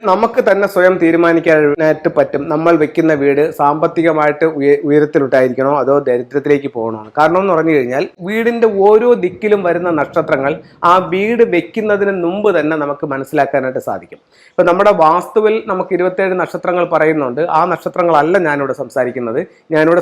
നമുക്ക് തന്നെ സ്വയം തീരുമാനിക്കാനായിട്ട് പറ്റും നമ്മൾ വെക്കുന്ന വീട് സാമ്പത്തികമായിട്ട് ഉയരത്തിലോട്ടായിരിക്കണോ അതോ ദരിദ്രത്തിലേക്ക് പോകണോ. കാരണം എന്ന് പറഞ്ഞു കഴിഞ്ഞാൽ വീടിന്റെ ഓരോ ദിക്കിലും വരുന്ന നക്ഷത്രങ്ങൾ ആ വീട് വെക്കുന്നതിന് മുമ്പ് തന്നെ നമുക്ക് മനസ്സിലാക്കാനായിട്ട് സാധിക്കും. ഇപ്പൊ നമ്മുടെ വാസ്തുവിൽ നമുക്ക് 27 നക്ഷത്രങ്ങൾ പറയുന്നുണ്ട്. ആ നക്ഷത്രങ്ങളല്ല ഞാനിവിടെ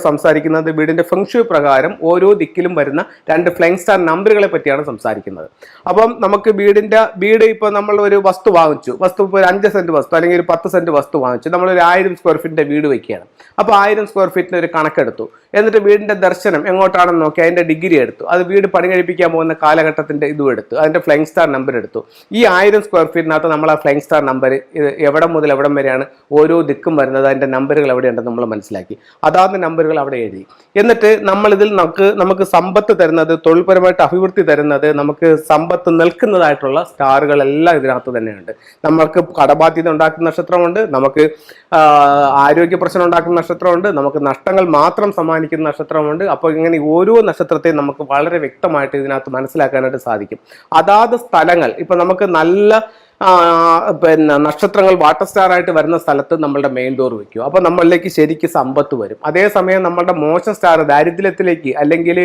സംസാരിക്കുന്നത് വീടിന്റെ ഫെങ്ഷു പ്രകാരം ഓരോ ദിക്കിലും വരുന്ന 2 ഫ്ലൈങ് സ്റ്റാർ നമ്പറുകളെ പറ്റിയാണ് സംസാരിക്കുന്നത്. അപ്പം നമുക്ക് വീട് ഇപ്പൊ നമ്മൾ ഒരു വസ്തു വാങ്ങിച്ചു, ഇപ്പോൾ ഒരു 5 സെന്റ് വസ്തു അല്ലെങ്കിൽ ഒരു 10 സെന്റ് വസ്തു വാങ്ങിച്ചു, നമ്മളൊരു 1000 സ്ക്വയർ ഫീറ്റിന്റെ വീട് വെക്കുകയാണ്. അപ്പോൾ 1000 സ്ക്വയർ ഫീറ്റിന് ഒരു കണക്കെടുത്തു. എന്നിട്ട് വീടിന്റെ ദർശനം എങ്ങോട്ടാണെന്ന് നോക്കി അതിന്റെ ഡിഗ്രി എടുത്തു. അത് വീട് പണി കഴിപ്പിക്കാൻ പോകുന്ന കാലഘട്ടത്തിന്റെ ഇതും എടുത്തു, അതിന്റെ ഫ്ലൈങ് സ്റ്റാർ നമ്പർ എടുത്തു. ഈ 1000 സ്ക്വയർ ഫീറ്റിനകത്ത് നമ്മൾ ആ ഫ്ലൈങ് സ്റ്റാർ നമ്പർ എവിടെ മുതൽ എവിടം വരെയാണ് ഓരോ ദിക്കും വരുന്നത്, അതിന്റെ നമ്പറുകൾ എവിടെയുണ്ടെന്ന് നമ്മൾ മനസ്സിലാക്കി. അതാത് നമ്പറുകൾ അവിടെ എഴുതി. എന്നിട്ട് നമ്മളിതിൽ നമുക്ക് സമ്പത്ത് തരുന്നത്, തൊഴിൽപരമായിട്ട് അഭിവൃദ്ധി തരുന്നത്, നമുക്ക് സമ്പത്ത് നിൽക്കുന്നതായിട്ടുള്ള സ്റ്റാറുകളെല്ലാം ഇതിനകത്ത് തന്നെയുണ്ട്. നമുക്ക് കടബാധ്യത ഉണ്ടാക്കുന്ന നക്ഷത്രമുണ്ട്, നമുക്ക് ആരോഗ്യ പ്രശ്നം ഉണ്ടാക്കുന്ന നക്ഷത്രമുണ്ട്, നമുക്ക് നഷ്ടങ്ങൾ മാത്രം സമ്മാനിക്കുന്ന നക്ഷത്രമുണ്ട്. അപ്പോൾ ഇങ്ങനെ ഓരോ നക്ഷത്രത്തെയും നമുക്ക് വളരെ വ്യക്തമായിട്ട് ഇതിനകത്ത് മനസ്സിലാക്കാനായിട്ട് സാധിക്കും. അതാത് സ്ഥലങ്ങൾ ഇപ്പൊ നമുക്ക് നല്ല നക്ഷത്രങ്ങൾ വാട്ടർ സ്റ്റാർ ആയിട്ട് വരുന്ന സ്ഥലത്ത് നമ്മളുടെ മെയിൻ ഡോർ വെക്കുക. അപ്പോൾ നമ്മളിലേക്ക് ശരിക്കും സമ്പത്ത് വരും. അതേസമയം നമ്മളുടെ മോശം സ്റ്റാർ ദാരിദ്ര്യത്തിലേക്ക് അല്ലെങ്കിൽ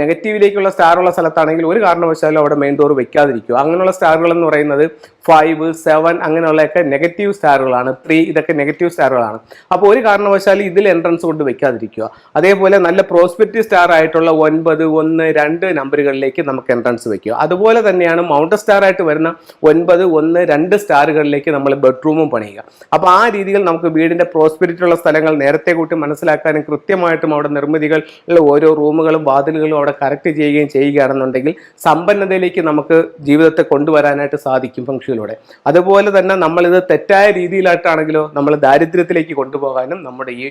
നെഗറ്റീവിലേക്കുള്ള സ്റ്റാറുള്ള സ്ഥലത്താണെങ്കിൽ ഒരു കാരണവശാലും അവിടെ മെയിൻ ഡോർ വെക്കാതിരിക്കുക. അങ്ങനെയുള്ള സ്റ്റാറുകൾ എന്ന് പറയുന്നത് 5, 7 അങ്ങനെയുള്ളതൊക്കെ നെഗറ്റീവ് സ്റ്റാറുകളാണ്. 3 ഇതൊക്കെ നെഗറ്റീവ് സ്റ്റാറുകളാണ്. അപ്പോൾ ഒരു കാരണവശാലും ഇതിൽ എൻട്രൻസ് കൊണ്ട് വെക്കാതിരിക്കുക. അതേപോലെ നല്ല പ്രോസ്പെരിറ്റി സ്റ്റാർ ആയിട്ടുള്ള 9, 1, 2 നമ്പറുകളിലേക്ക് നമുക്ക് എൻട്രൻസ് വെക്കുക. അതുപോലെ തന്നെയാണ് മൗണ്ടൻ സ്റ്റാർ ആയിട്ട് വരുന്ന 9, 1, 2 സ്റ്റാറുകളിലേക്ക് നമ്മൾ ബെഡ്റൂമും പണിയുക. അപ്പോൾ ആ രീതിയിൽ നമുക്ക് വീടിന്റെ പ്രോസ്പെരിറ്റി ഉള്ള സ്ഥലങ്ങൾ നേരത്തെ കൂട്ടി മനസ്സിലാക്കാനും കൃത്യമായിട്ടും അവിടെ നിർമ്മിതികൾ ഓരോ റൂമുകളും വാതിലുകളും അവിടെ കറക്റ്റ് ചെയ്യുകയാണെന്നുണ്ടെങ്കിൽ സമ്പന്നതയിലേക്ക് നമുക്ക് ജീവിതത്തെ കൊണ്ടുവരാനായിട്ട് സാധിക്കും ഫംഗ്ഷനിലൂടെ. അതുപോലെ തന്നെ നമ്മളിത് തെറ്റായ രീതിയിലായിട്ടാണെങ്കിലോ നമ്മൾ ദാരിദ്ര്യത്തിലേക്ക് കൊണ്ടുപോകാനും നമ്മുടെ ഈ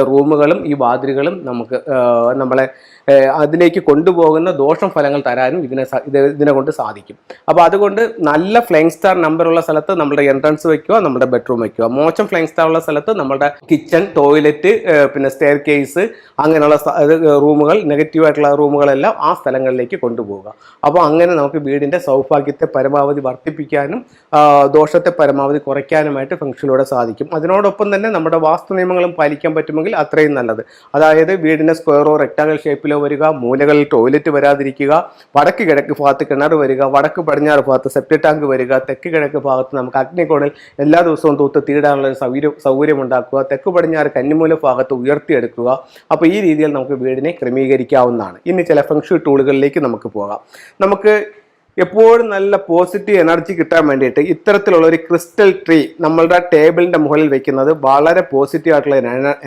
റൂമുകളും ഈ വാതിലുകളും നമുക്ക് നമ്മളെ അതിലേക്ക് കൊണ്ടുപോകുന്ന ദോഷം ഫലങ്ങൾ തരാനും ഇതിനെ കൊണ്ട് സാധിക്കും. അപ്പോൾ അതുകൊണ്ട് നല്ല ഫ്ലൈങ് സ്റ്റാർ നമ്പറുള്ള സ്ഥലത്ത് നമ്മുടെ എൻട്രൻസ് വെക്കുക, നമ്മുടെ ബെഡ്റൂം വെക്കുക. മോശം ഫ്ലൈങ് സ്റ്റാർ ഉള്ള സ്ഥലത്ത് നമ്മുടെ കിച്ചൺ, ടോയ്ലറ്റ്, പിന്നെ സ്റ്റെയർ കേസ് അങ്ങനെയുള്ള റൂമുകൾ, നെഗറ്റീവ് ആയിട്ടുള്ള റൂമുകളെല്ലാം ആ സ്ഥലങ്ങളിലേക്ക് കൊണ്ടുപോവുക. അപ്പോൾ അങ്ങനെ നമുക്ക് വീടിന്റെ സൗഭാഗ്യത്തെ പരമാവധി വർദ്ധിപ്പിക്കാനും ദോഷത്തെ പരമാവധി കുറയ്ക്കാനുമായിട്ട് ഫംഗ്ഷനിലൂടെ സാധിക്കും. അതിനോടൊപ്പം തന്നെ നമ്മുടെ വാസ്തു നിയമങ്ങളും പാലിക്കാൻ പറ്റുമെങ്കിൽ അത്രയും നല്ലത്. അതായത് വീടിന്റെ സ്ക്വയറോ റെക്ടാങ്കിൾ ഷേപ്പിലോ വരിക, മൂലകളിൽ ടോയ്ലറ്റ് വരാതിരിക്കുക, വടക്ക് കിഴക്ക് ഭാഗത്ത് കിണർ വരിക, വടക്ക് പടിഞ്ഞാറ് ഭാഗത്ത് സെപ്റ്റി ടാങ്ക് വരിക, തെക്ക് കിഴക്ക് ഭാഗത്ത് നമുക്ക് അഗ്നികോണിൽ എല്ലാ ദിവസവും തൂത്ത് തീടാനുള്ള സൗകര്യം ഉണ്ടാക്കുക, തെക്ക് പടിഞ്ഞാറ് കന്നിമൂല ഭാഗത്ത് ഉയർത്തിയെടുക്കുക. അപ്പോൾ ഈ രീതിയിൽ നമുക്ക് വീടിനെ ക്രമീകരിക്കാവുന്നതാണ്. ഇനി ചില ഫംഗ്ഷൻ ടൂളുകളിലേക്ക് നമുക്ക് പോകാം. നമുക്ക് എപ്പോഴും നല്ല പോസിറ്റീവ് എനർജി കിട്ടാൻ വേണ്ടിയിട്ട് ഇത്തരത്തിലുള്ള ഒരു ക്രിസ്റ്റൽ ട്രീ നമ്മളുടെ ടേബിളിന്റെ മുകളിൽ വെക്കുന്നത് വളരെ പോസിറ്റീവ് ആയിട്ടുള്ള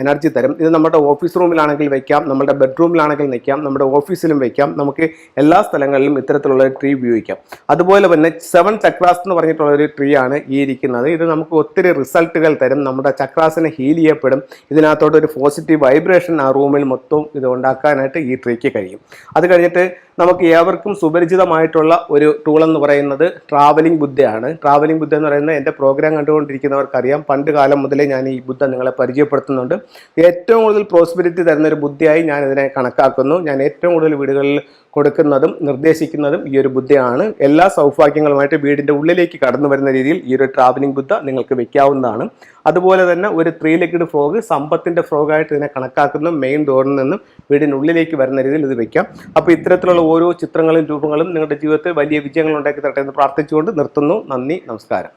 എനർജി തരും. ഇത് നമ്മുടെ ഓഫീസ് റൂമിലാണെങ്കിൽ വെക്കാം, നമ്മുടെ ബെഡ്റൂമിലാണെങ്കിൽ നിൽക്കാം, നമ്മുടെ ഓഫീസിലും വെക്കാം. നമുക്ക് എല്ലാ സ്ഥലങ്ങളിലും ഇത്തരത്തിലുള്ള ഒരു ട്രീ ഉപയോഗിക്കാം. അതുപോലെ തന്നെ 7 ചക്രാസ് എന്ന് പറഞ്ഞിട്ടുള്ള ഒരു ട്രീ ആണ് ഈ ഇരിക്കുന്നത്. ഇത് നമുക്ക് ഒത്തിരി റിസൾട്ടുകൾ തരും. നമ്മുടെ ചക്രാസിനെ ഹീൽ ചെയ്യപ്പെടും. ഇതിനകത്തോട്ട് ഒരു പോസിറ്റീവ് വൈബ്രേഷൻ ആ റൂമിൽ മൊത്തം ഇത് ഉണ്ടാക്കാനായിട്ട് ഈ ട്രീക്ക് കഴിയും. അത് കഴിഞ്ഞിട്ട് നമുക്ക് ഏവർക്കും സുപരിചിതമായിട്ടുള്ള ഒരു ടൂൾ എന്ന് പറയുന്നത് ട്രാവലിംഗ് ബുദ്ധയാണ്. ട്രാവലിംഗ് ബുദ്ധ എന്ന് പറയുന്നത് എൻ്റെ പ്രോഗ്രാം കണ്ടുകൊണ്ടിരിക്കുന്നവർക്കറിയാം. പണ്ട് കാലം മുതലേ ഞാൻ ഈ ബുദ്ധ നിങ്ങളെ പരിചയപ്പെടുത്തുന്നുണ്ട്. ഏറ്റവും കൂടുതൽ പ്രോസ്പെരിറ്റി തരുന്ന ഒരു ബുദ്ധയായി ഞാൻ ഇതിനെ കണക്കാക്കുന്നു. ഞാൻ ഏറ്റവും കൂടുതൽ വീടുകളിൽ കൊടുക്കുന്നതും നിർദ്ദേശിക്കുന്നതും ഈ ഒരു ബുദ്ധയാണ്. എല്ലാ സൗഭാഗ്യങ്ങളുമായിട്ട് വീടിൻ്റെ ഉള്ളിലേക്ക് കടന്നു വരുന്ന രീതിയിൽ ഈ ഒരു ട്രാവലിംഗ് ബുദ്ധ നിങ്ങൾക്ക് വെക്കാവുന്നതാണ്. അതുപോലെ തന്നെ ഒരു 3 ലെഗ്ഡ് ഫ്രോഗ് സമ്പത്തിൻ്റെ ഫ്രോഗായിട്ട് ഇതിനെ കണക്കാക്കുന്ന മെയിൻ ഡോറിൽ നിന്നും വീടിനുള്ളിലേക്ക് വരുന്ന രീതിയിൽ ഇത് വെക്കാം. അപ്പോൾ ഇത്തരത്തിലുള്ള ഓരോ ചിത്രങ്ങളും രൂപങ്ങളും നിങ്ങളുടെ ജീവിതത്തിൽ വലിയ വിജയങ്ങൾ ഉണ്ടാക്കി തരട്ടെ എന്ന് പ്രാർത്ഥിച്ചുകൊണ്ട് നിർത്തുന്നു. നന്ദി, നമസ്കാരം.